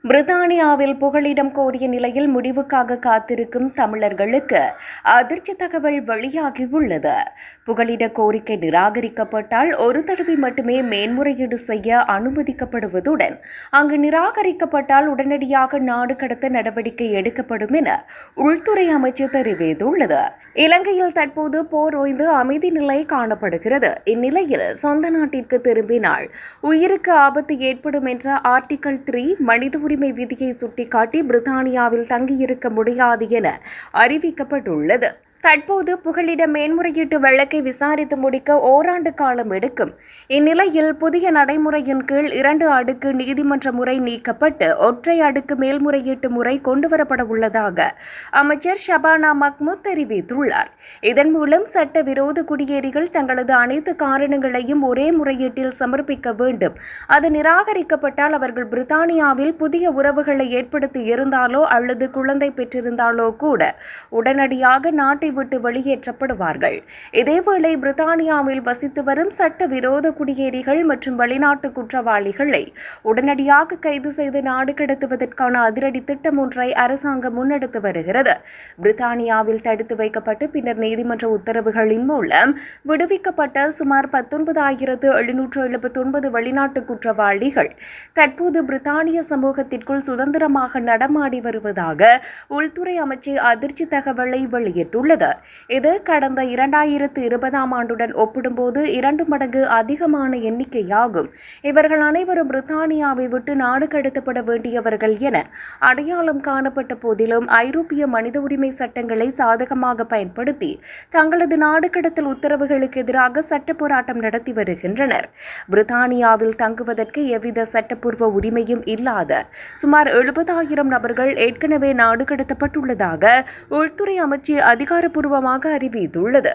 பிரித்தானியாவில் புகலிடம் கோரிய நிலையில் முடிவுக்காக காத்திருக்கும் தமிழர்களுக்கு அதிர்ச்சி தகவல் வெளியாகியுள்ளது. புகலிட கோரிக்கை நிராகரிக்கப்பட்டால் ஒரு தடவை மட்டுமே மேன்முறையீடு செய்ய அனுமதிக்கப்படுவதுடன் அங்கு நிராகரிக்கப்பட்டால் உடனடியாக நாடு கடத்த நடவடிக்கை எடுக்கப்படும் என உள்துறை அமைச்சு தெரிவித்துள்ளது. இலங்கையில் தற்போது போர் ஓய்ந்து அமைதி நிலை காணப்படுகிறது. இந்நிலையில் சொந்த நாட்டிற்கு திரும்பினால் உயிருக்கு ஆபத்து ஏற்படும் என்ற ஆர்டிகிள் 3 மனித உரிமை விதியை சுட்டிக்காட்டி பிரித்தானியாவில் தங்கியிருக்க முடியாது என அறிவிக்கப்பட்டுள்ளது. தற்போது புகலிட மேன்முறையீட்டு வழக்கை விசாரித்து முடிக்க ஓராண்டு காலம் எடுக்கும். இந்நிலையில் புதிய நடைமுறையின் கீழ் 2 அடுக்கு நீதிமன்ற முறை நீக்கப்பட்டு ஒற்றை அடுக்கு மேல்முறையீட்டு முறை கொண்டுவரப்பட உள்ளதாக அமைச்சர் ஷபானா மஹ்மூத் தெரிவித்துள்ளார். இதன் மூலம் சட்டவிரோத குடியேறிகள் தங்களது அனைத்து காரணங்களையும் ஒரே முறையீட்டில் சமர்ப்பிக்க வேண்டும். அது நிராகரிக்கப்பட்டால் அவர்கள் பிரித்தானியாவில் புதிய உறவுகளை ஏற்படுத்தி இருந்தாலோ அல்லது குழந்தை பெற்றிருந்தாலோ கூட உடனடியாக நாட்டை விட்டு வெளியேற்றப்படுவார்கள். இதேவேளை பிரித்தானியாவில் வசித்து வரும் சட்டவிரோத குடியேறிகள் மற்றும் வெளிநாட்டு குற்றவாளிகளை உடனடியாக கைது செய்து நாடு கடத்துவதற்கான அதிரடி திட்டம் ஒன்றை அரசாங்கம் முன்னெடுத்து வருகிறது. பிரித்தானியாவில் தடுத்து வைக்கப்பட்டு பின்னர் நீதிமன்ற உத்தரவுகளின் மூலம் விடுவிக்கப்பட்ட சுமார் 19,779 வெளிநாட்டு குற்றவாளிகள் தற்போது பிரித்தானிய சமூகத்திற்குள் சுதந்திரமாக நடமாடி வருவதாக உள்துறை அமைச்சு அதிர்ச்சி தகவலை வெளியிட்டுள்ளது. இது கடந்த 2020ஆம் ஆண்டுடன் ஒப்பிடும்போது 2 மடங்கு அதிகமான எண்ணிக்கையாகும். இவர்கள் அனைவரும் பிரித்தானியாவை விட்டு நாடு கடத்தப்பட வேண்டியவர்கள் என அடையாளம் காணப்பட்ட போதிலும் ஐரோப்பிய மனித உரிமை சட்டங்களை சாதகமாக பயன்படுத்தி தங்களது நாடு கடத்தல் உத்தரவுகளுக்கு எதிராக சட்ட போராட்டம் நடத்தி வருகின்றனர். பிரித்தானியாவில் தங்குவதற்கு எவ்வித சட்டப்பூர்வ உரிமையும் இல்லாத சுமார் 70,000 நபர்கள் ஏற்கனவே நாடு கடத்தப்பட்டுள்ளதாக உள்துறை அமைச்சு அதிகாரப்பூர்வமாக அறிவித்துள்ளது.